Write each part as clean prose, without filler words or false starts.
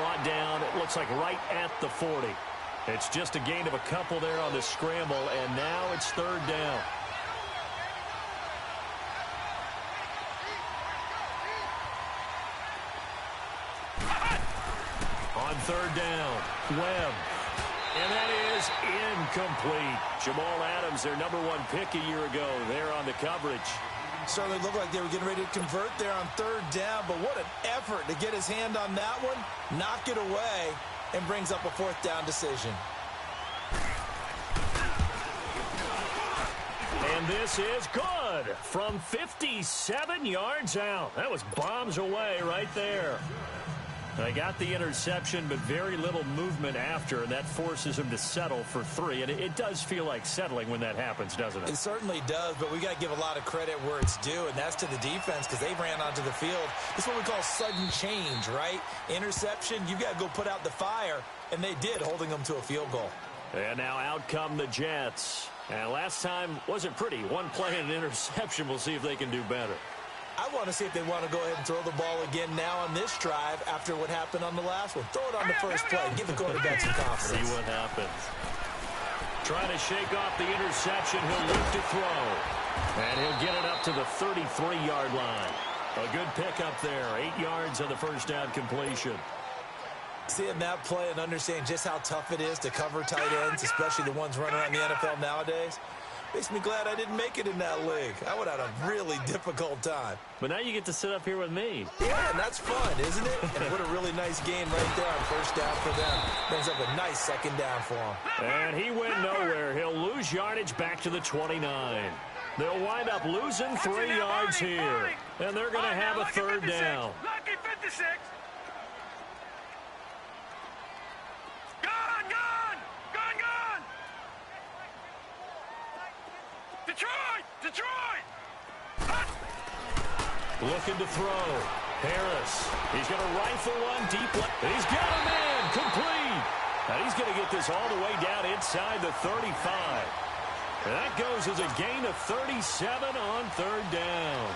brought down, it looks like right at the 40. It's just a gain of a couple there on the scramble, and now it's third down. On third down, Webb. And that is incomplete. Jamal Adams, their #1 pick a year ago, there on the coverage. Certainly looked like they were getting ready to convert there on third down, but what an effort to get his hand on that one, knock it away, and brings up a fourth down decision. And this is good from 57 yards out. That was bombs away right there. They got the interception, but very little movement after, and that forces him to settle for 3. And it does feel like settling when that happens, doesn't it? It certainly does, but we got to give a lot of credit where it's due, and that's to the defense because they ran onto the field. It's what we call sudden change, right? Interception, you got to go put out the fire, and they did, holding them to a field goal. And now out come the Jets. And last time wasn't pretty. One play and an interception. We'll see if they can do better. I want to see if they want to go ahead and throw the ball again now on this drive after what happened on the last one. Throw it on the first play. Give the quarterback some confidence. See what happens. Trying to shake off the interception. He'll look to throw. And he'll get it up to the 33-yard line. A good pickup there. 8 yards on the first down completion. Seeing that play and understanding just how tough it is to cover tight ends, especially the ones running around the NFL nowadays, makes me glad I didn't make it in that league. I would have had a really difficult time. But now you get to sit up here with me. Yeah, and that's fun, isn't it? And what a really nice game right there on first down for them. Brings up a nice second down for them. And he went nowhere. He'll lose yardage back to the 29. They'll wind up losing 3 yards here. And they're going to have a third down. Lucky 56. Detroit! Looking to throw. Harris. He's going to rifle one deep left. He's got a man complete. And he's going to get this all the way down inside the 35. And that goes as a gain of 37 on third down.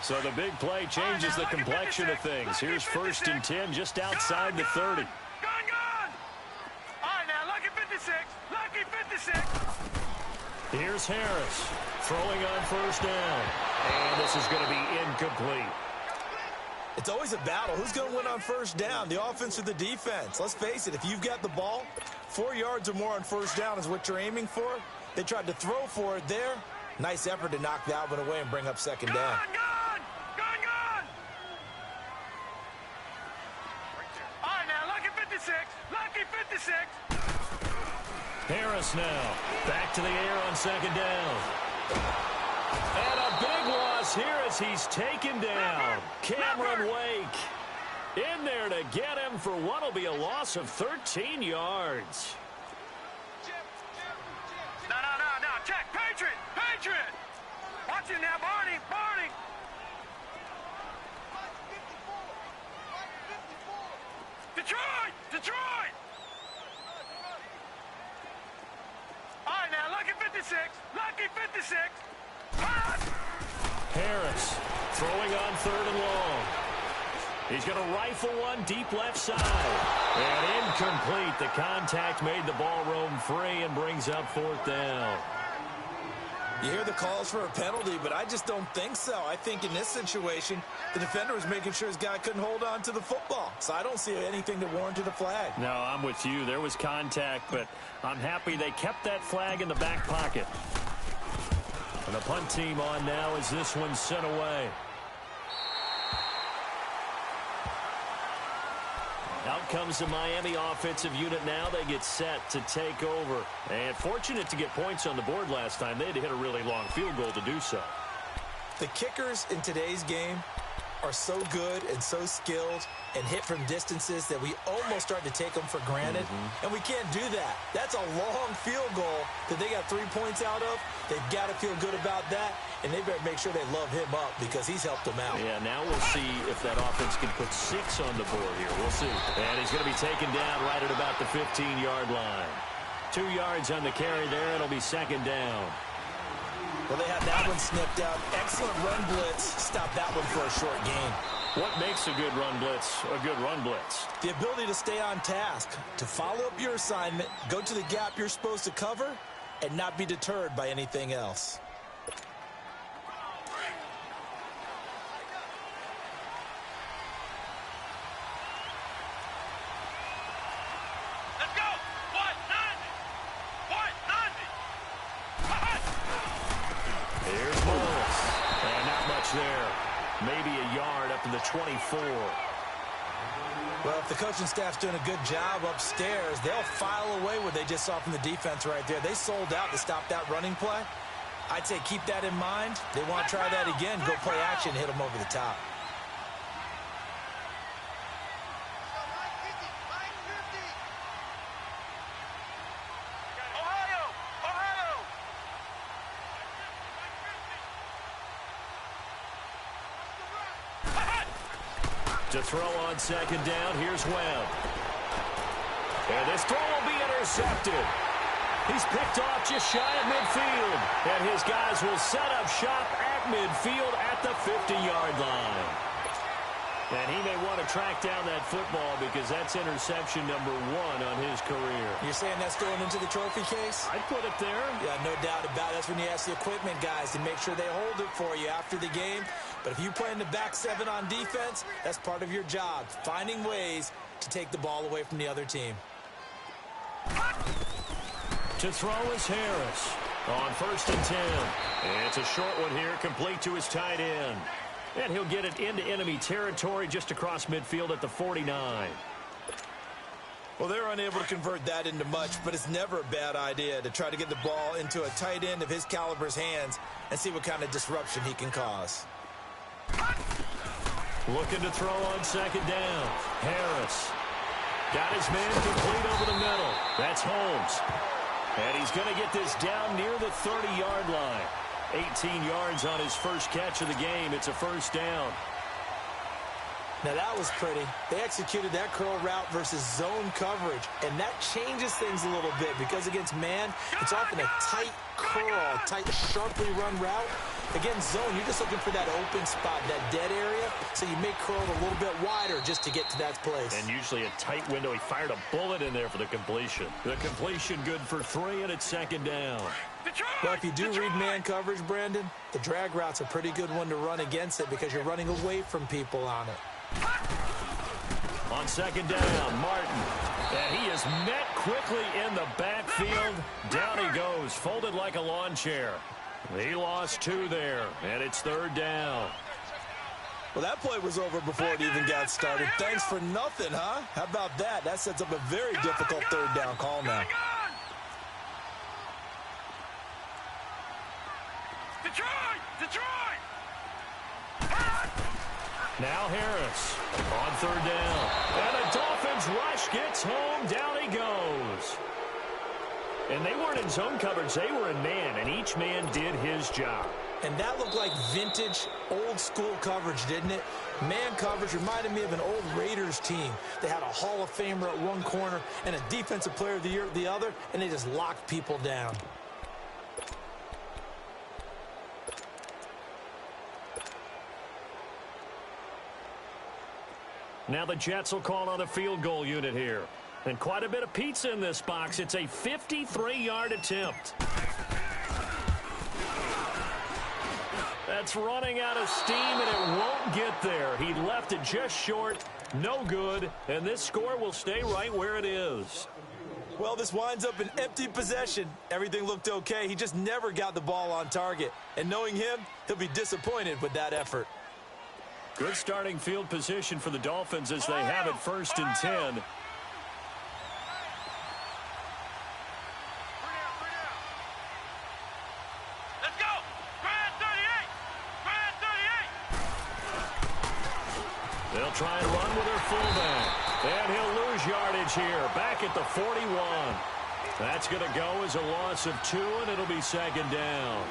So the big play changes the complexion of things. Here's 1st and 10 just outside the 30. Gone! All right, now, lucky 56. Lucky 56. Here's Harris throwing on first down. And this is going to be incomplete. It's always a battle. Who's going to win on first down, the offense or the defense? Let's face it, if you've got the ball, 4 yards or more on first down is what you're aiming for. They tried to throw for it there. Nice effort to knock that one away and bring up second down. Gone! All right, now, lucky 56. Lucky 56. Harris now back to the air on second down. And a big loss here as he's taken down. Cameron Wake in there to get him for what will be a loss of 13 yards. No. Check. Patriot. Watch it now, Barney. Detroit. All right, now, lucky 56. Lucky 56. Harris throwing on third and long. He's going to rifle one deep left side. And incomplete. The contact made the ball roam free and brings up fourth down. You hear the calls for a penalty, but I just don't think so. I think in this situation, the defender was making sure his guy couldn't hold on to the football. So I don't see anything that warranted a flag. No, I'm with you. There was contact, but I'm happy they kept that flag in the back pocket. And the punt team on now as this one's sent away. Out comes the Miami offensive unit now. They get set to take over. And fortunate to get points on the board last time. They had to hit a really long field goal to do so. The kickers in today's game are so good and so skilled and hit from distances that we almost start to take them for granted. And we can't do that. That's a long field goal that they got 3 points out of. They've got to feel good about that, and they better make sure they love him up because he's helped them out. Yeah, now we'll see if that offense can put 6 on the board here. We'll see. And he's going to be taken down right at about the 15-yard line. 2 yards on the carry there. It'll be second down. Well, they had that one snipped out. Excellent run blitz. Stop that one for a short gain. What makes a good run blitz a good run blitz? The ability to stay on task, to follow up your assignment, go to the gap you're supposed to cover, and not be deterred by anything else. Let's go! 190! Here's Morris. And not much there. Maybe a yard up to the 24. Well, if the coaching staff's doing a good job upstairs, they'll file away what they just saw from the defense right there. They sold out to stop that running play. I'd say keep that in mind. They want to try that again. Go play action, hit them over the top. To throw on second down, here's Webb. And this throw will be intercepted. He's picked off just shy of midfield. And his guys will set up shop at midfield at the 50-yard line. And he may want to track down that football because that's interception number 1 on his career. You're saying that's going into the trophy case? I'd put it there. Yeah, no doubt about it. That's when you ask the equipment guys to make sure they hold it for you after the game. But if you play in the back 7 on defense, that's part of your job, finding ways to take the ball away from the other team. To throw is Harris on 1st and 10. And it's a short one here, complete to his tight end. And he'll get it into enemy territory just across midfield at the 49. Well, they're unable to convert that into much, but it's never a bad idea to try to get the ball into a tight end of his caliber's hands and see what kind of disruption he can cause. Looking to throw on second down. Harris got his man complete over the middle. That's Holmes. And he's going to get this down near the 30-yard line. 18 yards on his first catch of the game. It's a first down. Now, that was pretty. They executed that curl route versus zone coverage, and that changes things a little bit because against man, it's often a tight curl, tight, sharply run route. Against zone, you're just looking for that open spot, that dead area, so you may curl it a little bit wider just to get to that place. And usually a tight window. He fired a bullet in there for the completion. The completion good for 3, and it's second down. Well, if you do read man coverage, Brandon, the drag route's a pretty good one to run against it because you're running away from people on it. On second down, Martin. And he is met quickly in the backfield. Down he goes, folded like a lawn chair. He lost 2 there, and it's third down. Well, that play was over before it even got started. Thanks for nothing, huh? How about that? That sets up a very difficult third down call now. Detroit! Now Harris on third down. And the Dolphins rush gets home. Down he goes. And they weren't in zone coverage. They were in man, and each man did his job. And that looked like vintage, old-school coverage, didn't it? Man coverage reminded me of an old Raiders team. They had a Hall of Famer at one corner and a Defensive Player of the Year at the other, and they just locked people down. Now the Jets will call on a field goal unit here. And quite a bit of pizza in this box. It's a 53-yard attempt. That's running out of steam, and it won't get there. He left it just short. No good. And this score will stay right where it is. Well, this winds up an empty possession. Everything looked okay. He just never got the ball on target. And knowing him, he'll be disappointed with that effort. Good starting field position for the Dolphins as they have it 1st and 10. Let's go! Grand 38! Grand 38! They'll try and run with their fullback. And he'll lose yardage here, back at the 41. That's going to go as a loss of 2, and it'll be 2nd down.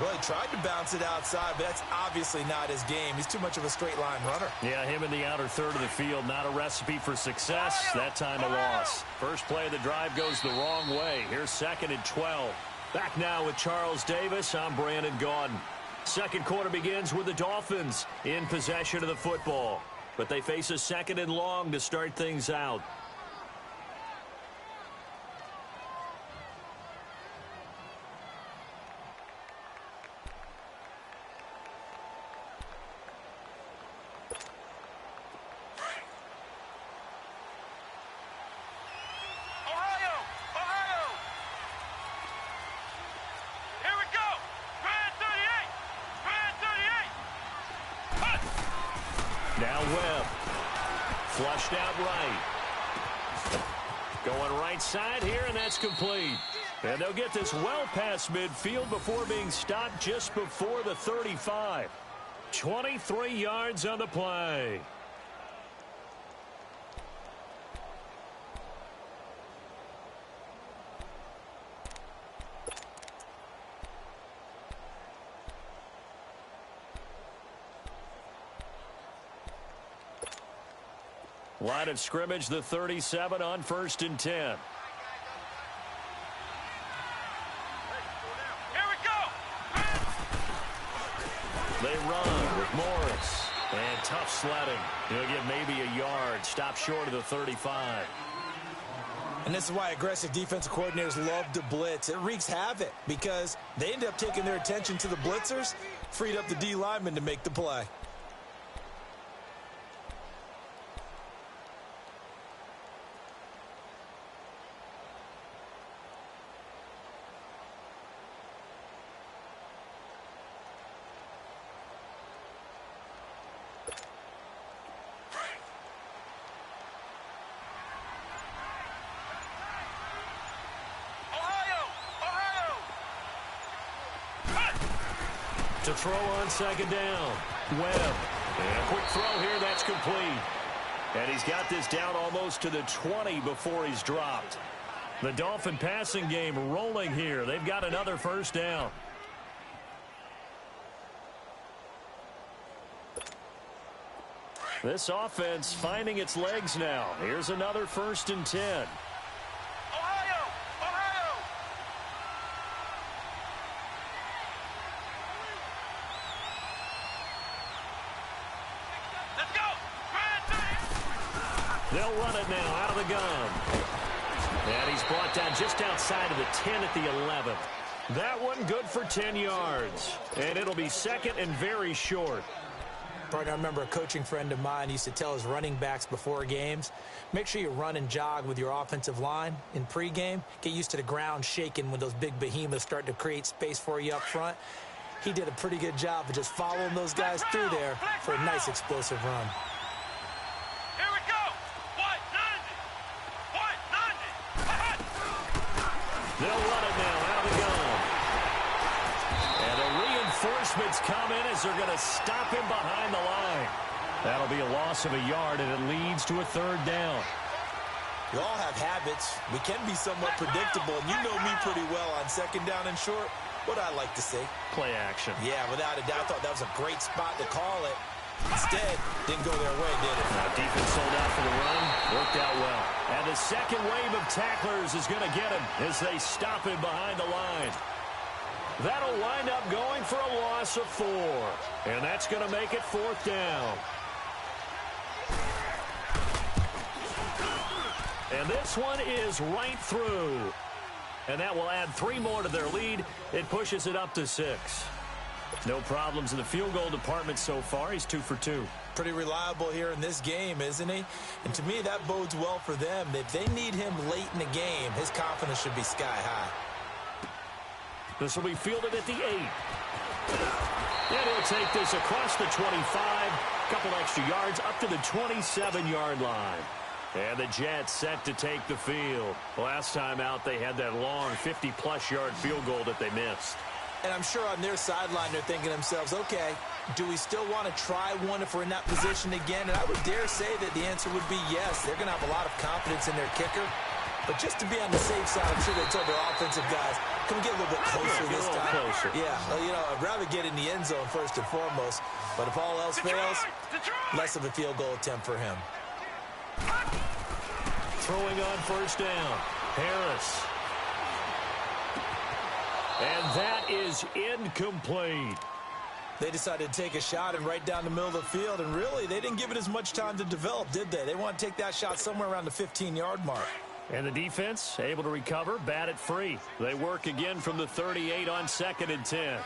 Well, he tried to bounce it outside, but that's obviously not his game. He's too much of a straight-line runner. Yeah, him in the outer third of the field, not a recipe for success. That time a loss. First play of the drive goes the wrong way. Here's 2nd and 12. Back now with Charles Davis. I'm Brandon Gaudin. Second quarter begins with the Dolphins in possession of the football. But they face a 2nd and long to start things out. Now Webb. Flushed out right. Going right side here, and that's complete. And they'll get this well past midfield before being stopped just before the 35. 23 yards on the play. Line of scrimmage, the 37 on 1st and 10. Here we go! They run with Morris. And tough sledding. He'll get maybe a yard. Stop short of the 35. And this is why aggressive defensive coordinators love to blitz. It wreaks havoc because they end up taking their attention to the blitzers, freed up the D lineman to make the play. To throw on 2nd down. Webb. And a quick throw here, that's complete. And he's got this down almost to the 20 before he's dropped. The Dolphin passing game rolling here. They've got another 1st down. This offense finding its legs now. Here's another 1st and 10. They'll run it now out of the gun. And he's brought down just outside of the 10 at the 11. That one good for 10 yards. And it'll be 2nd and very short. Partner, I remember a coaching friend of mine used to tell his running backs before games, make sure you run and jog with your offensive line in pregame. Get used to the ground shaking when those big behemoths start to create space for you up front. He did a pretty good job of just following those guys through there for a nice explosive run. They'll run it now out of the gun. And the reinforcements come in as they're going to stop him behind the line. That'll be a loss of a yard, and it leads to a 3rd down. We all have habits. We can be somewhat predictable, and you know me pretty well on 2nd down and short. What I like to say. Play action. Yeah, without a doubt. I thought that was a great spot to call it. Instead, didn't go their way, did it? Now, defense sold out for the run. Worked out well. And the second wave of tacklers is going to get him as they stop him behind the line. That'll wind up going for a loss of 4. And that's going to make it 4th down. And this one is right through. And that will add 3 more to their lead. It pushes it up to 6. No problems in the field goal department so far. He's 2 for 2. Pretty reliable here in this game, isn't he? And to me, that bodes well for them. If they need him late in the game, his confidence should be sky high. This will be fielded at the 8. And he'll take this across the 25. couple extra yards up to the 27-yard line. And the Jets set to take the field. Last time out, they had that long 50-plus yard field goal that they missed. And I'm sure on their sideline, they're thinking to themselves, okay, do we still want to try one if we're in that position again? And I would dare say that the answer would be yes. They're going to have a lot of confidence in their kicker. But just to be on the safe side, I'm sure they told their offensive guys, can we get a little bit closer this time? Closer. Yeah, well, you know, I'd rather get in the end zone first and foremost. But if all else fails, less of a field goal attempt for him. Throwing on first down, Harris. And that is incomplete. They decided to take a shot and right down the middle of the field, and really, they didn't give it as much time to develop, did they? They want to take that shot somewhere around the 15-yard mark. And the defense able to recover, bat it free. They work again from the 38 on 2nd and 10.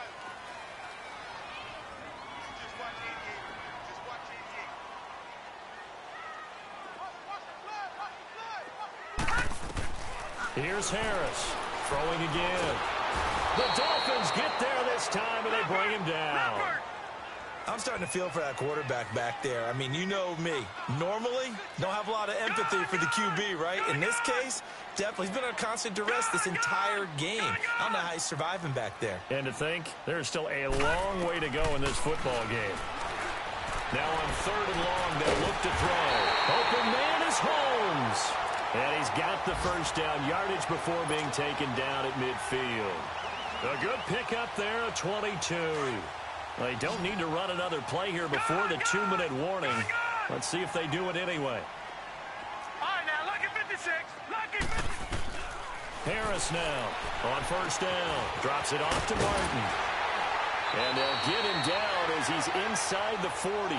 Here's Harris throwing again. The Dolphins get there this time, and they bring him down. I'm starting to feel for that quarterback back there. I mean, you know me. Normally, don't have a lot of empathy for the QB, right? In this case, definitely. He's been under constant duress this entire game. I don't know how he's surviving back there. And to think, there's still a long way to go in this football game. Now on 3rd and long, they'll look to throw. Open man is Holmes. And he's got the first down yardage before being taken down at midfield. A good pickup there, a 22. They don't need to run another play here before the 2-minute warning. Let's see if they do it anyway. All right, now, look at 56. Look at 56. Harris now on first down. Drops it off to Martin. And they'll get him down as he's inside the 40.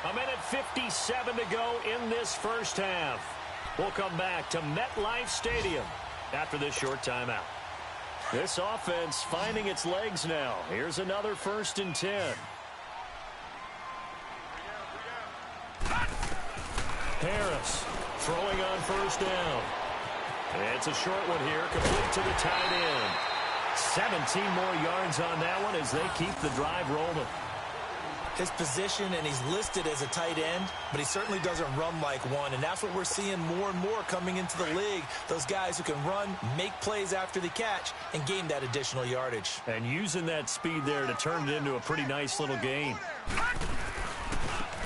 A minute 57 to go in this first half. We'll come back to MetLife Stadium after this short timeout. This offense finding its legs now. Here's another 1st and 10. Harris throwing on first down. And it's a short one here, complete to the tight end. 17 more yards on that one as they keep the drive rolling. His position, and he's listed as a tight end, but he certainly doesn't run like one, and that's what we're seeing more and more coming into the league. Those guys who can run, make plays after the catch, and gain that additional yardage. And using that speed there to turn it into a pretty nice little game.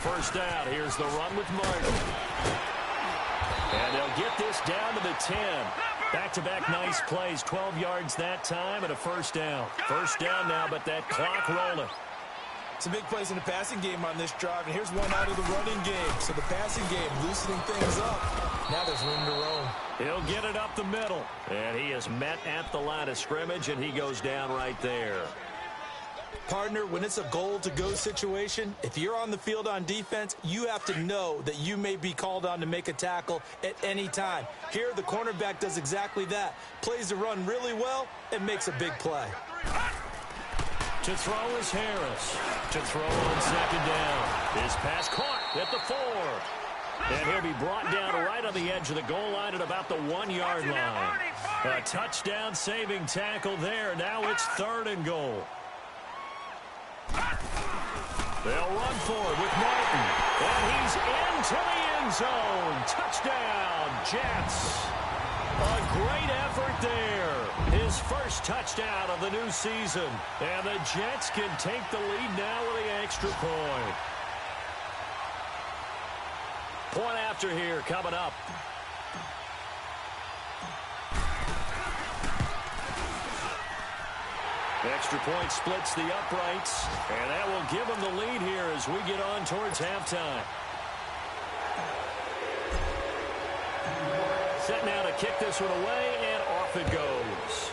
First down, here's the run with Martin. And they'll get this down to the 10. Back-to-back nice plays, 12 yards that time, and a first down. First down now, but that clock rolling. Some big plays in the passing game on this drive, and here's one out of the running game. So the passing game loosening things up. Now there's room to roam. He'll get it up the middle, and he is met at the line of scrimmage, and he goes down right there. Partner, when it's a goal-to-go situation, if you're on the field on defense, you have to know that you may be called on to make a tackle at any time. Here, the cornerback does exactly that. Plays the run really well and makes a big play. To throw is Harris. To throw on second down. His pass caught at the 4. And he'll be brought down right on the edge of the goal line at about the 1-yard line. A touchdown saving tackle there. Now it's 3rd and goal. They'll run for it with Martin. And he's into the end zone. Touchdown, Jets. A great effort there. His first touchdown of the new season. And the Jets can take the lead now with the extra point. Point after here coming up. Extra point splits the uprights. And that will give them the lead here as we get on towards halftime. Set now to kick this one away, and off it goes.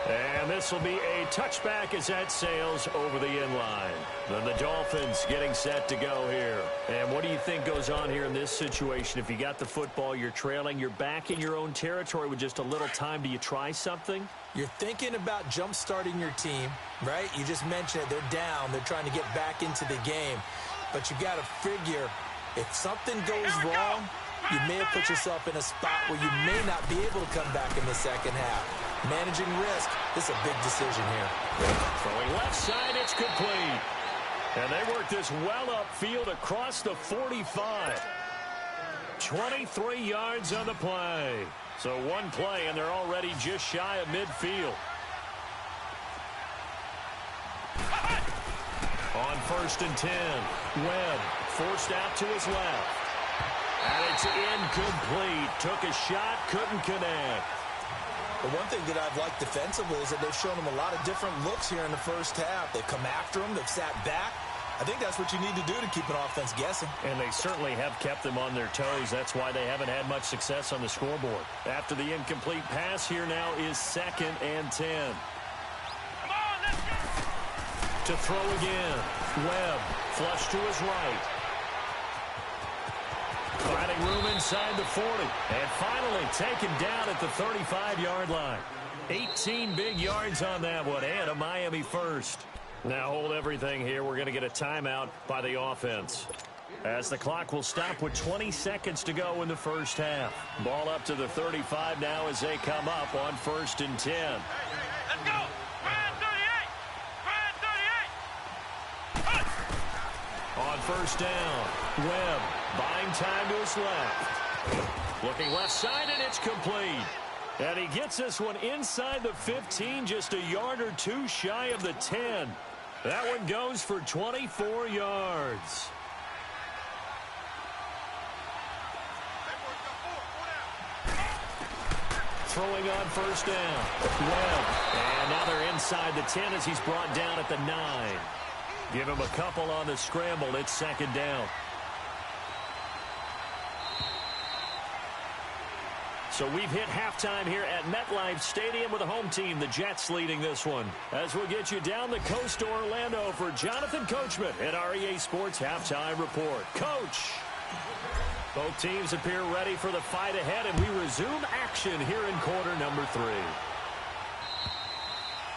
And this will be a touchback as that sails over the end line. Then the Dolphins getting set to go here. And what do you think goes on here in this situation? If you got the football, you're trailing, you're back in your own territory with just a little time. Do you try something? You're thinking about jump-starting your team, right? You just mentioned it. They're down. They're trying to get back into the game. But you got to figure, if something goes wrong, you may have put yourself in a spot where you may not be able to come back in the second half. Managing risk, this is a big decision here. Throwing left side, it's complete. And they work this well upfield across the 45. 23 yards on the play. So one play, and they're already just shy of midfield. On 1st and 10, Webb forced out to his left. And it's incomplete. Took a shot, couldn't connect. The one thing that I've liked defensively is that they've shown him a lot of different looks here in the first half. They've come after him. They've sat back. I think that's what you need to do to keep an offense guessing. And they certainly have kept them on their toes. That's why they haven't had much success on the scoreboard. After the incomplete pass, here now is 2nd and 10. Come on, let's go. To throw again. Webb, flush to his right. Finding room inside the 40. And finally taken down at the 35-yard line. 18 big yards on that one, and a Miami first. Now hold everything here. We're going to get a timeout by the offense, as the clock will stop with 20 seconds to go in the first half. Ball up to the 35 now as they come up on 1st and 10. Let's go. Brad 38. Brad 38. On 1st down, Webb buying time to his left. Looking left side, and it's complete. And he gets this one inside the 15, just a yard or two shy of the 10. That one goes for 24 yards. Throwing on 1st down. Webb. And now they're inside the 10 as he's brought down at the 9. Give him a couple on the scramble. It's 2nd down. So we've hit halftime here at MetLife Stadium with the home team, the Jets, leading this one. As we'll get you down the coast to Orlando for Jonathan Coachman at REA Sports Halftime Report. Coach! Both teams appear ready for the fight ahead, and we resume action here in quarter number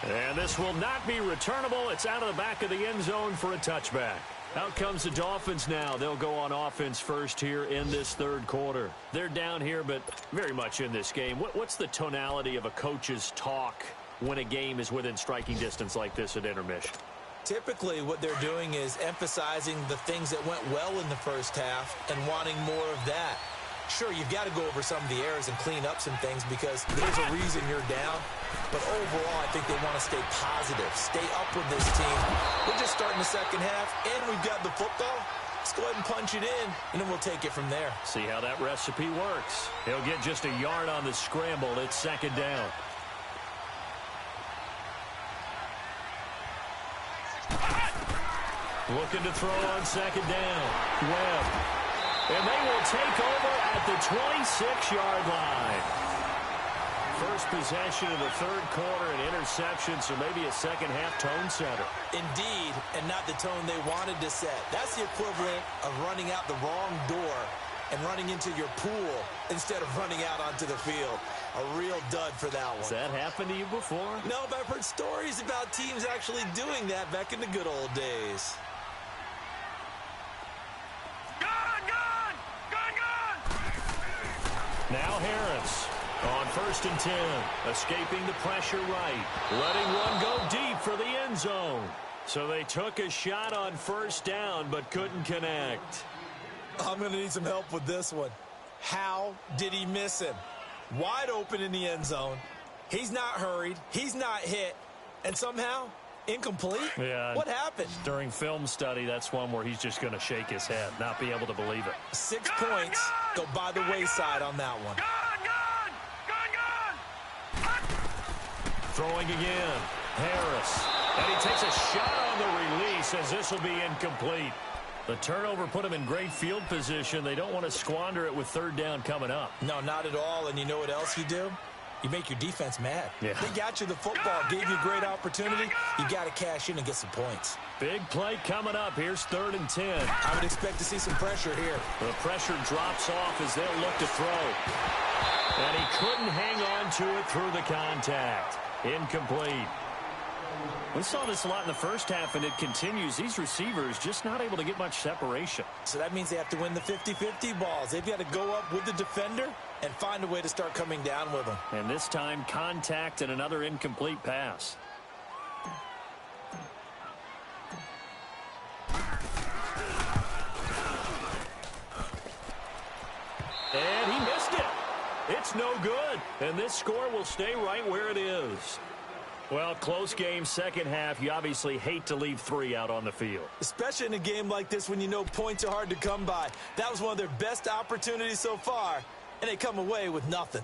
3. And this will not be returnable. It's out of the back of the end zone for a touchback. Out comes the Dolphins now. They'll go on offense first here in this 3rd quarter. They're down here, but very much in this game. What's the tonality of a coach's talk when a game is within striking distance like this at intermission? Typically, what they're doing is emphasizing the things that went well in the first half and wanting more of that. Sure, you've got to go over some of the errors and clean up some things because there's a reason you're down. But overall, I think they want to stay positive, stay up with this team. We're just starting the second half, and we've got the football. Let's go ahead and punch it in, and then we'll take it from there. See how that recipe works. He'll get just a yard on the scramble. It's 2nd down. Looking to throw on 2nd down. Webb. And they will take over at the 26-yard line. First possession of the 3rd quarter, an interception, so maybe a second-half tone setter. Indeed, and not the tone they wanted to set. That's the equivalent of running out the wrong door and running into your pool instead of running out onto the field. A real dud for that one. Has that happened to you before? No, but I've heard stories about teams actually doing that back in the good old days. Now Harris on 1st and 10, escaping the pressure right, letting one go deep for the end zone. So they took a shot on 1st down but couldn't connect. I'm going to need some help with this one. How did he miss him? Wide open in the end zone. He's not hurried. He's not hit. And somehow, incomplete? Yeah. What happened? During film study, that's one where he's just going to shake his head, not be able to believe it. 6 points go by the wayside on that one. Throwing again. Harris. And he takes a shot on the release as this will be incomplete. The turnover put him in great field position. They don't want to squander it with 3rd down coming up. No, not at all. And you know what else you do? You make your defense mad. Yeah. They got you the football, gave you a great opportunity. You got to cash in and get some points. Big play coming up. Here's 3rd and 10. I would expect to see some pressure here. The pressure drops off as they'll look to throw. And he couldn't hang on to it through the contact. Incomplete. We saw this a lot in the first half, and it continues. These receivers just not able to get much separation. So that means they have to win the 50-50 balls. They've got to go up with the defender and find a way to start coming down with them. And this time, contact and another incomplete pass. And he missed it. It's no good. And this score will stay right where it is. Well, close game, second half. You obviously hate to leave 3 out on the field. Especially in a game like this when you know points are hard to come by. That was one of their best opportunities so far, and they come away with nothing.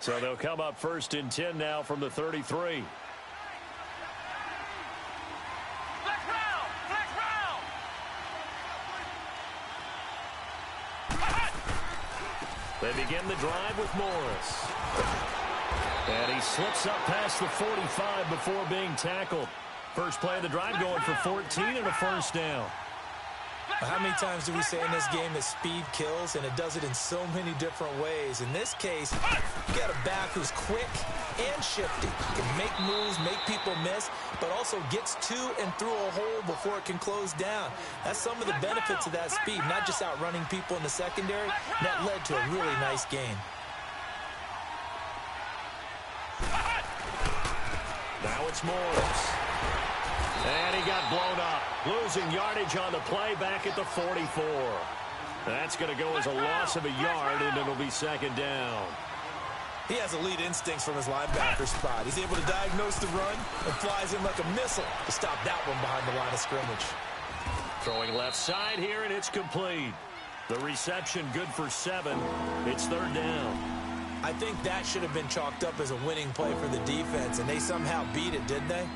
So they'll come up 1st and 10 now from the 33. They begin the drive with Morris. And he slips up past the 45 before being tackled. First play of the drive going for 14 and a first down. How many times do we say in this game that speed kills, and it does it in so many different ways? In this case, you got a back who's quick and shifty. Can make moves, make people miss, but also gets to and through a hole before it can close down. That's some of the benefits of that speed, not just outrunning people in the secondary. That led to a really nice game. Now it's Morris. And he got blown up. Losing yardage on the play back at the 44. That's going to go as a loss of a yard, and it'll be second down. He has elite instincts from his linebacker spot. He's able to diagnose the run and flies in like a missile to stop that one behind the line of scrimmage. Throwing left side here, and it's complete. The reception good for 7. It's third down. I think that should have been chalked up as a winning play for the defense, and they somehow beat it, didn't they?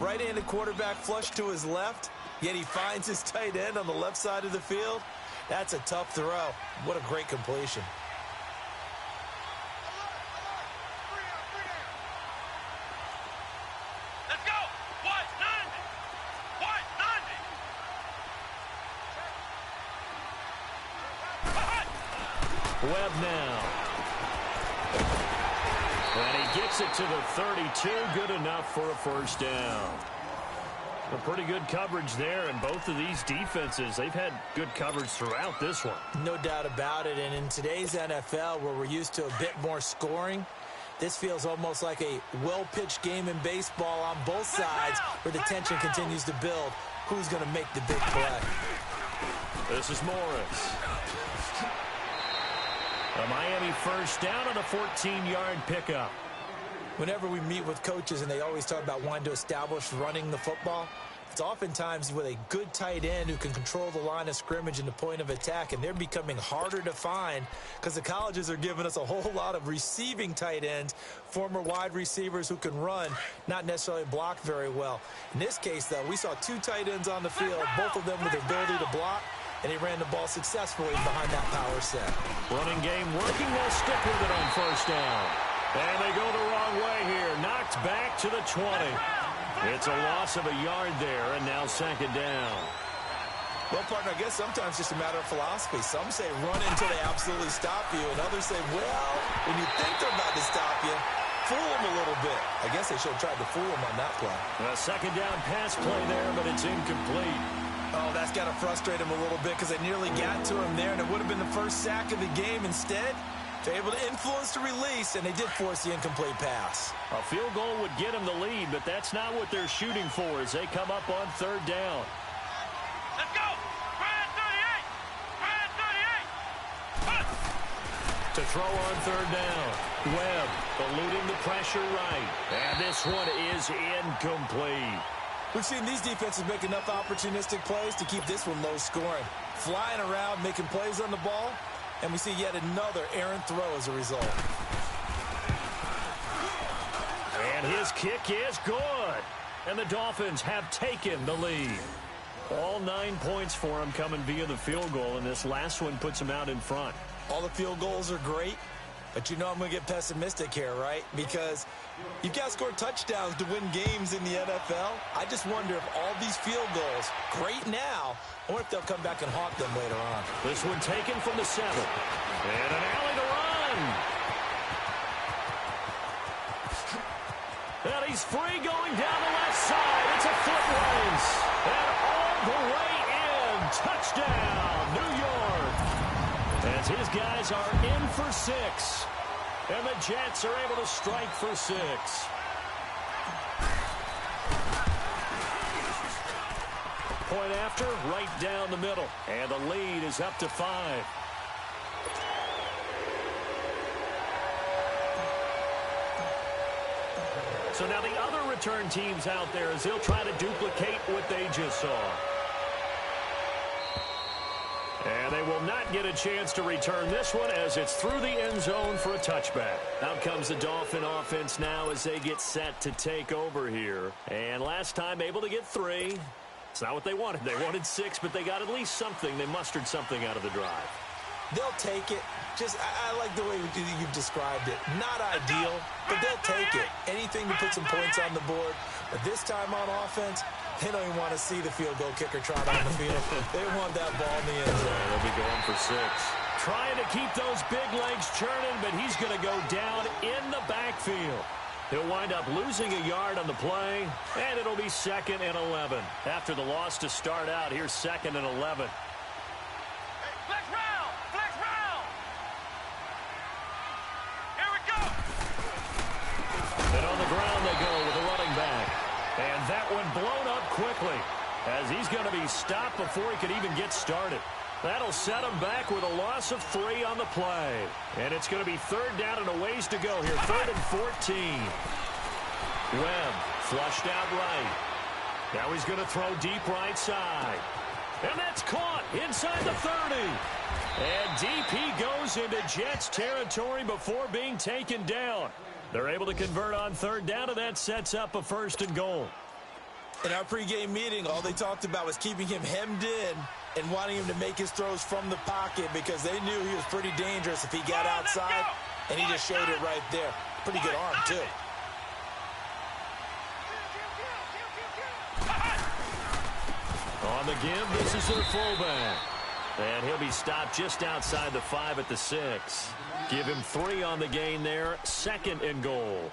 Right-handed quarterback flush to his left, yet he finds his tight end on the left side of the field. That's a tough throw. What a great completion. Let's go! What? 90! Webb now. And he gets it to the 32. Good enough for a first down. A pretty good coverage there, and both of these defenses, they've had good coverage throughout this one. No doubt about it, and in today's NFL, where we're used to a bit more scoring, this feels almost like a well-pitched game in baseball on both sides, where the tension continues to build. Who's going to make the big play? This is Morris. A Miami first down on a 14-yard pickup. Whenever we meet with coaches and they always talk about wanting to establish running the football, it's oftentimes with a good tight end who can control the line of scrimmage and the point of attack, and they're becoming harder to find because the colleges are giving us a whole lot of receiving tight ends, former wide receivers who can run, not necessarily block very well. In this case, though, we saw 2 tight ends on the field, both of them with the ability to block, and he ran the ball successfully behind that power set. Running game working. They'll stick with it on first down. And they go the wrong way here. Knocked back to the 20. It's a loss of a yard there, and now second down. Well, partner, I guess sometimes it's just a matter of philosophy. Some say run until they absolutely stop you, and others say, well, when you think they're about to stop you, fool them a little bit. I guess they should have tried to fool them on that play. A second down pass play there, but it's incomplete. Oh, that's got to frustrate him a little bit because they nearly got to him there, and it would have been the first sack of the game. Instead, they're able to influence the release, and they did force the incomplete pass. A field goal would get them the lead, but that's not what they're shooting for as they come up on third down. Let's go! Brad 38! Brad 38! To throw on third down. Webb eluding the pressure right. And this one is incomplete. We've seen these defenses make enough opportunistic plays to keep this one low scoring. Flying around, making plays on the ball, and we see yet another errant throw as a result. And his kick is good. And the Dolphins have taken the lead. All 9 points for them coming via the field goal, and this last one puts them out in front. All the field goals are great, But you know I'm going to get pessimistic here, right? Because you've got to score touchdowns to win games in the NFL. I just wonder if all these field goals, great now, or if they'll come back and haunt them later on. This one taken from the 7. And an alley to run. And he's free going down the left side. It's a foot race. And all the way in. Touchdown, New York. As his guys are in for 6. And the Jets are able to strike for 6. Point after, right down the middle. And the lead is up to 5. So now the other return teams out there as they'll try to duplicate what they just saw. And they will not get a chance to return this one as it's through the end zone for a touchback. Out comes the Dolphin offense now as they get set to take over here. And last time able to get 3. It's not what they wanted. They wanted 6, but they got at least something. They mustered something out of the drive. They'll take it. I like the way you've described it. Not ideal, but they'll take it. Anything to put some points on the board. But this time on offense, they don't even want to see the field goal kicker trot on the field. They want that ball in the end zone. They'll be going for 6. Trying to keep those big legs churning, but he's going to go down in the backfield. He'll wind up losing a yard on the play, and it'll be 2nd and 11. After the loss to start out, here's 2nd and 11. Flex round! Flex round! Here we go! And on the ground they go with a running back. And that one blown up quickly as he's going to be stopped before he could even get started. That'll set him back with a loss of 3 on the play. And it's going to be 3rd down and a ways to go here. 3rd and 14. Webb flushed out right. Now he's going to throw deep right side. And that's caught inside the 30. And DP goes into Jets territory before being taken down. They're able to convert on 3rd down, and that sets up a 1st and goal. In our pregame meeting, all they talked about was keeping him hemmed in and wanting him to make his throws from the pocket because they knew he was pretty dangerous if he got outside, and he just showed it right there. Pretty good arm, too. On the give, this is their fullback. And he'll be stopped just outside the 5 at the 6. Give him 3 on the gain there. 2nd and goal.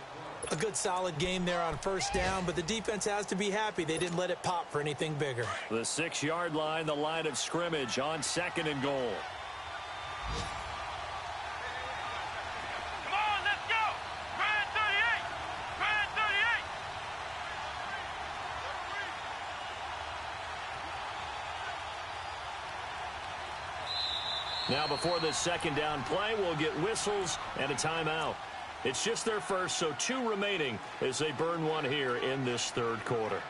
A good solid game there on 1st down, but the defense has to be happy they didn't let it pop for anything bigger. The 6-yard line, the line of scrimmage on 2nd and goal. Come on, let's go! Grand 38! Grand 38! Now before this 2nd down play, we'll get whistles and a timeout. It's just their first, so 2 remaining as they burn one here in this 3rd quarter.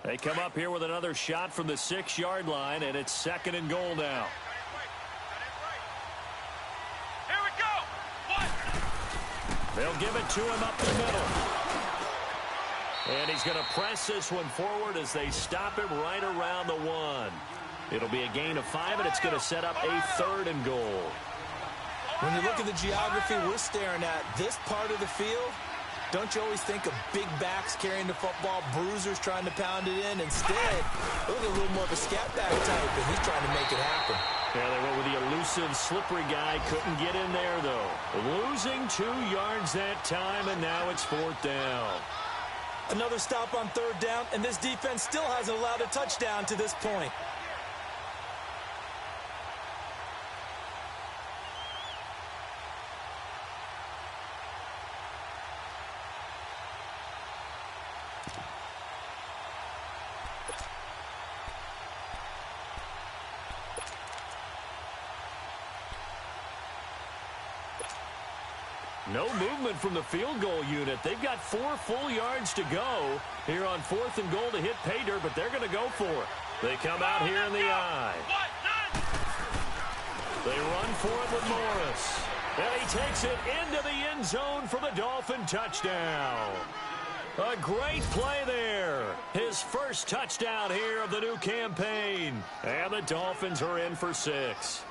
They come up here with another shot from the 6-yard line, and it's 2nd and goal now. They'll give it to him up the middle. And he's going to press this one forward as they stop him right around the 1. It'll be a gain of 5, and it's going to set up a 3rd and goal. When you look at the geography we're staring at, this part of the field, don't you always think of big backs carrying the football, bruisers trying to pound it in? Instead, look at a little more of a scat back type, and he's trying to make it happen. Yeah, they went with the elusive, slippery guy. Couldn't get in there, though. Losing 2 yards that time, and now it's 4th down. Another stop on 3rd down, and this defense still hasn't allowed a touchdown to this point. No movement from the field goal unit. They've got 4 full yards to go here on 4th and goal to hit pay dirt, but they're going to go for it. They come out here in the I. run for it with Morris. And he takes it into the end zone for the Dolphin touchdown. A great play there. His first touchdown here of the new campaign. And the Dolphins are in for 6.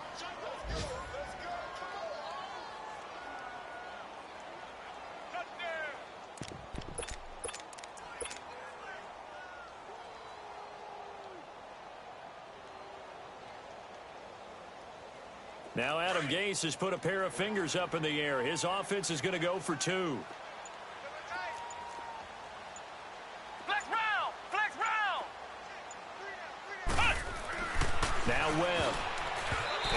Now Adam Gase has put a pair of fingers up in the air. His offense is going to go for 2. Flex round! Flex round! Now Webb.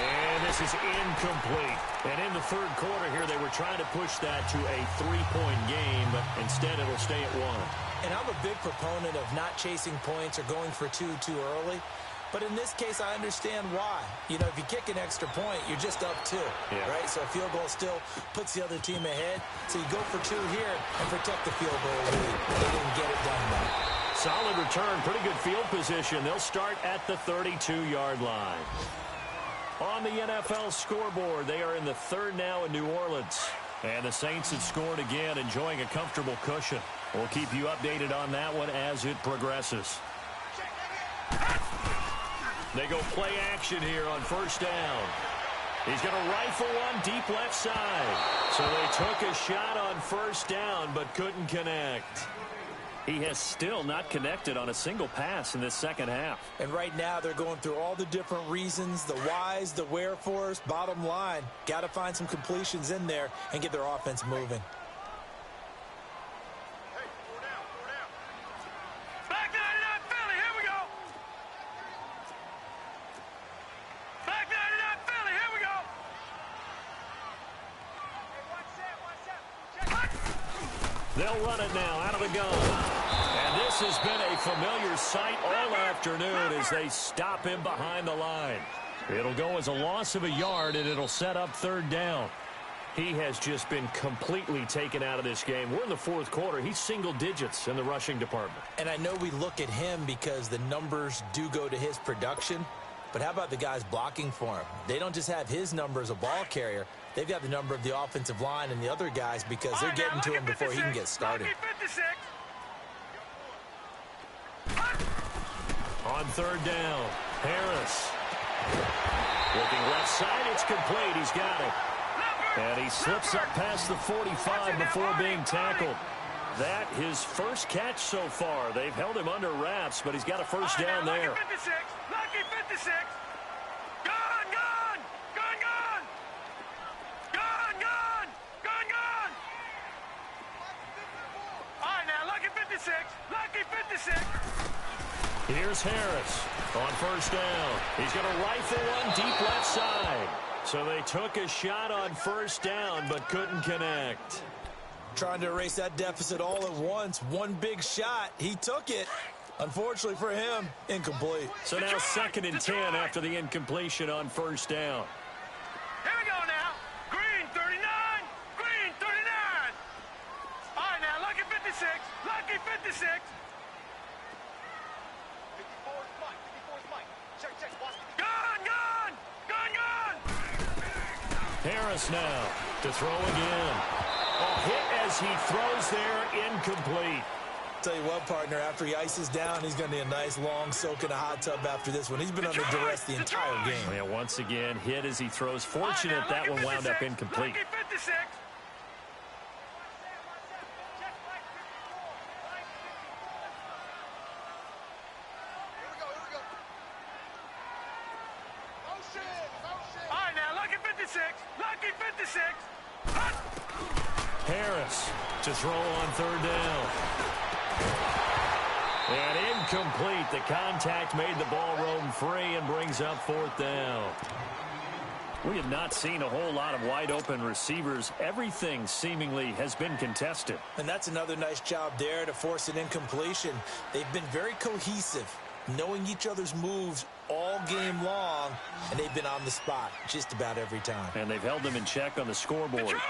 And this is incomplete. And in the third quarter here, they were trying to push that to a 3-point game, but instead it'll stay at 1. And I'm a big proponent of not chasing points or going for 2 too early. But in this case, I understand why. You know, if you kick an extra point, you're just up 2, right? So a field goal still puts the other team ahead. So you go for 2 here and protect the field goal lead. They didn't get it done, though. Solid return, pretty good field position. They'll start at the 32-yard line. On the NFL scoreboard, they are in the third now in New Orleans. And the Saints have scored again, enjoying a comfortable cushion. We'll keep you updated on that one as it progresses. They go play action here on first down. He's going to rifle one deep left side. So they took a shot on first down but couldn't connect. He has still not connected on a single pass in this second half. And right now they're going through all the different reasons, the whys, the wherefores. Bottom line, got to find some completions in there and get their offense moving. They'll run it now out of the gun. And this has been a familiar sight all afternoon as they stop him behind the line. It'll go as a loss of a yard, and it'll set up third down. He has just been completely taken out of this game. We're in the fourth quarter. He's single digits in the rushing department. And I know we look at him because the numbers do go to his production. But how about the guys blocking for him? They don't just have his number as a ball carrier. They've got the number of the offensive line and the other guys because they're getting to him before he can get started. On third down, Harris. Looking left side, it's complete. He's got it. And he slips up past the 45 before being tackled. That his first catch so far. They've held him under wraps, but he's got a first down there. Lucky 56. Lucky 56. Gone, gone. Gone, gone. Gone, gone. Gone, gone. All right, now, lucky 56. Lucky 56. Here's Harris on first down. He's going to rifle one deep left side. So they took a shot on first down, but couldn't connect. Trying to erase that deficit all at once. One big shot. He took it. Unfortunately for him, incomplete. So now 2nd and 10 after the incompletion on first down. Here we go now. Green 39. Green 39. All right, now, lucky 56. Lucky 56. 54's Mike. 54's Mike. Check, check. Gone, gone. Gone, gone. Harris now to throw again. A hit as he throws there, incomplete. Tell you what, partner, after he ices down, he's going to need a nice long soak in a hot tub after this one. He's been under duress the entire game. Yeah, once again, hit as he throws. Fortunate that one wound up incomplete. Lucky 56. All right, now, lucky 56. Lucky 56. Harris to throw on third down. And incomplete. The contact made the ball roam free and brings up fourth down. We have not seen a whole lot of wide open receivers. Everything seemingly has been contested. And that's another nice job there to force an incompletion. They've been very cohesive, knowing each other's moves all game long, and they've been on the spot just about every time. And they've held them in check on the scoreboard. Detroit!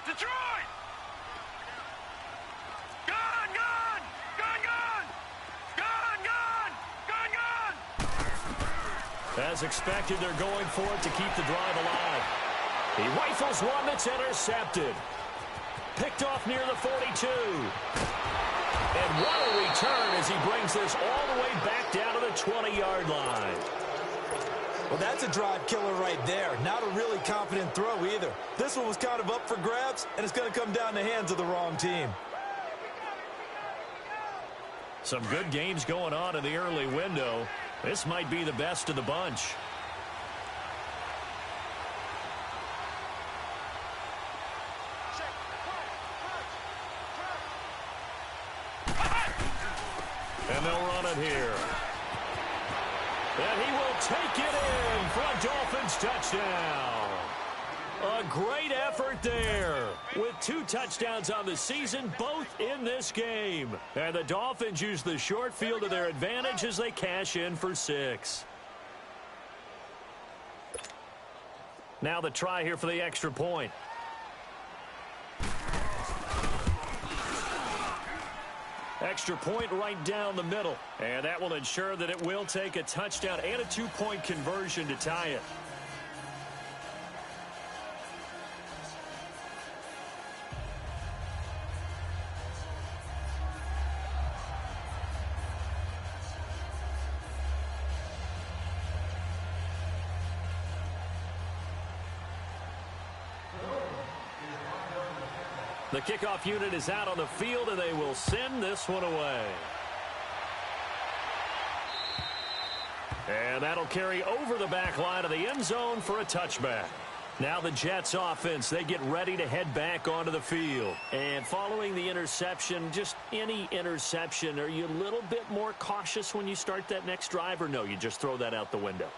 Detroit! Gone, gone! Gone, gone! Gone, gone! Gone, gone! As expected, they're going for it to keep the drive alive. He rifles one that's intercepted. Picked off near the 42. And what a return as he brings this all the way back down to the 20-yard line. Well, that's a drive killer right there. Not a really confident throw either. This one was kind of up for grabs, and it's going to come down the hands of the wrong team. Some good games going on in the early window. This might be the best of the bunch. And they'll run it here. And he will take it in for a Dolphins touchdown. A great effort there with 2 touchdowns on the season, both in this game. And the Dolphins use the short field to their advantage as they cash in for 6. Now the try here for the extra point. Extra point right down the middle. And that will ensure that it will take a touchdown and a 2-point conversion to tie it. The kickoff unit is out on the field, and they will send this one away. And that'll carry over the back line of the end zone for a touchback. Now the Jets offense, they get ready to head back onto the field. And following the interception, just any interception, are you a little bit more cautious when you start that next drive, or no, you just throw that out the window?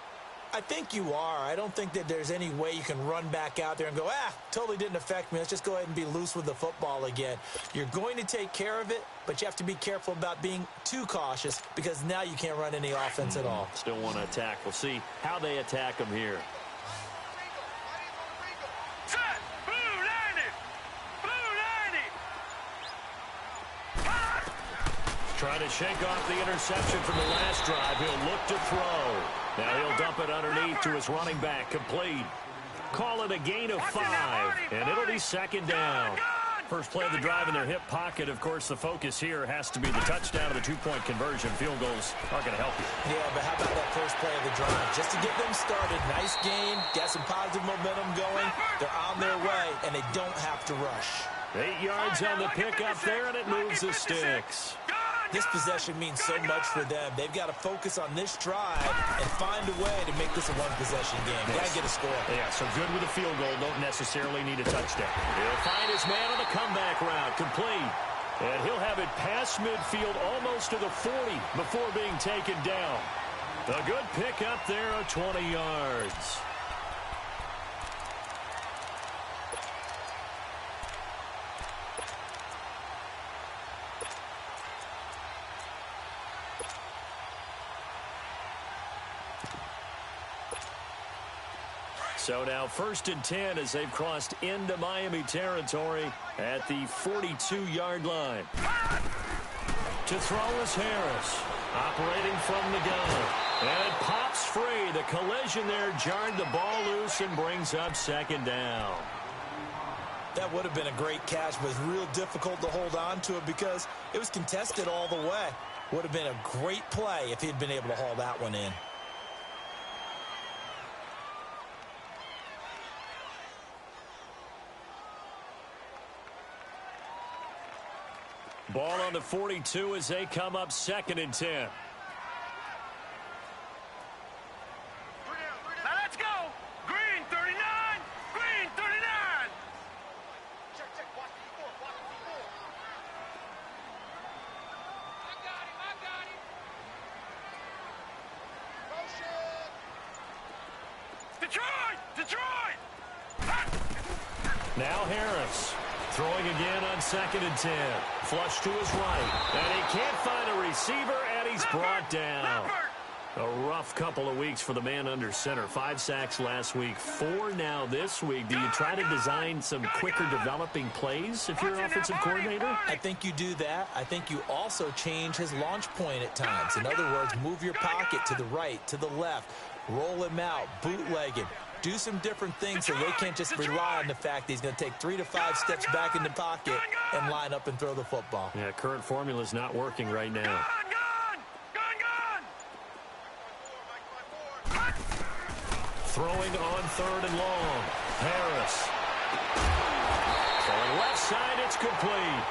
I think you are. I don't think that there's any way you can run back out there and go, totally didn't affect me. Let's just go ahead and be loose with the football again. You're going to take care of it, but you have to be careful about being too cautious because now you can't run any offense at all. Still want to attack. We'll see how they attack them here. Set! Blue 90! Trying to shake off the interception from the last drive. He'll look to throw. Now he'll dump it underneath to his running back. Complete. Call it a gain of 5, and it'll be second down. First play of the drive in their hip pocket. Of course, the focus here has to be the touchdown of the 2-point conversion. Field goals aren't going to help you. Yeah, but how about that first play of the drive? Just to get them started. Nice game. Got some positive momentum going. They're on their way, and they don't have to rush. 8 yards on the pickup there, and it moves the sticks. This possession means so much for them. They've got to focus on this drive and find a way to make this a one-possession game. They got to get a score. Yeah, so good with a field goal. Don't necessarily need a touchdown. He'll find his man on the comeback route. Complete. And he'll have it past midfield almost to the 40 before being taken down. A good pickup there of 20 yards. So now 1st and 10 as they've crossed into Miami territory at the 42-yard line. To throw is Harris, operating from the gun. And it pops free. The collision there jarred the ball loose and brings up second down. That would have been a great catch, but it's real difficult to hold on to it because it was contested all the way. Would have been a great play if he'd been able to haul that one in. Ball on the 42 as they come up 2nd and 10. Now let's go! Green 39! Green 39! Check, watch the 4, watch the 4. I got him! Motion! Detroit! Now Harris. Throwing again on 2nd and 10. Flush to his right. And he can't find a receiver, and he's brought down. A rough couple of weeks for the man under center. 5 sacks last week, 4 now this week. Do you try to design some quicker developing plays if you're an offensive coordinator? I think you do that. I think you also change his launch point at times. In other words, move your pocket to the right, to the left, roll him out, bootleg him. Do some different things so they can't just rely on the fact that he's going to take 3 to 5 steps back in the pocket and line up and throw the football. Yeah, current formula is not working right now. Throwing on 3rd and long. Harris. On left side, it's complete.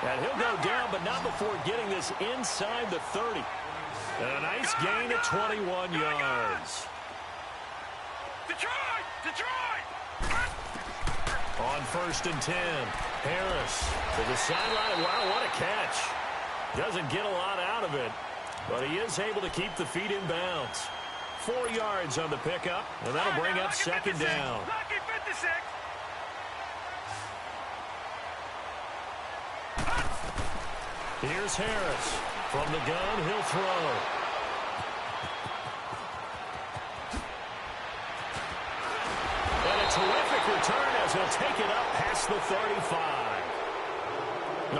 And he'll go down, but not before getting this inside the 30. And a nice gain at 21 yards. Detroit! On 1st and 10. Harris to the sideline. Wow, what a catch. Doesn't get a lot out of it, but he is able to keep the feet in bounds. 4 yards on the pickup, and that'll bring up 2nd down. Lucky 56. Here's Harris. From the gun, he'll throw. And a terrific return as he'll take it up past the 35.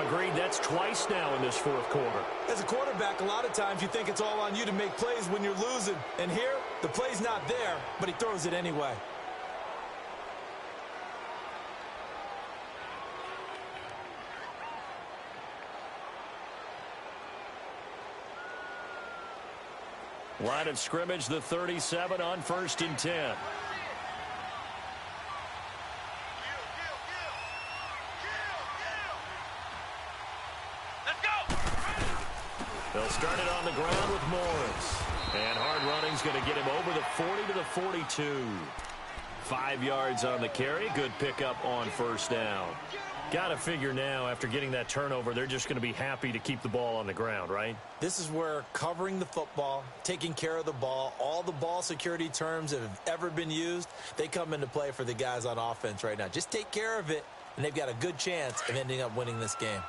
Agreed, that's twice now in this 4th quarter. As a quarterback, a lot of times you think it's all on you to make plays when you're losing. And here, the play's not there, but he throws it anyway. Line of scrimmage, the 37 on 1st and 10. They'll start it on the ground with Morris. And hard running's going to get him over the 40 to the 42. 5 yards on the carry. Good pickup on 1st down. Got to figure now, after getting that turnover, they're just going to be happy to keep the ball on the ground, right? This is where covering the football, taking care of the ball, all the ball security terms that have ever been used, they come into play for the guys on offense right now. Just take care of it, and they've got a good chance of ending up winning this game.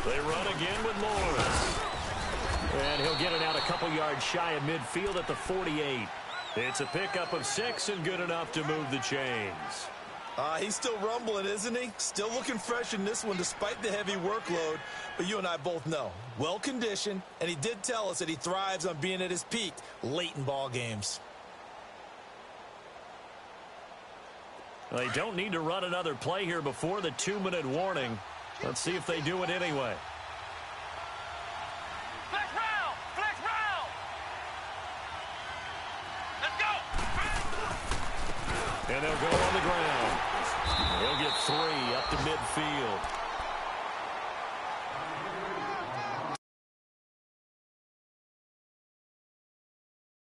They run again with Morris. And he'll get it out a couple yards shy of midfield at the 48. It's a pickup of 6 and good enough to move the chains. He's still rumbling, isn't he? Still looking fresh in this one despite the heavy workload. But you and I both know, well-conditioned, and he did tell us that he thrives on being at his peak late in ball games. Well, they don't need to run another play here before the 2-minute warning. Let's see if they do it anyway. Flex round! Flex round! Let's go! And they'll go on the ground. He'll get 3 up to midfield.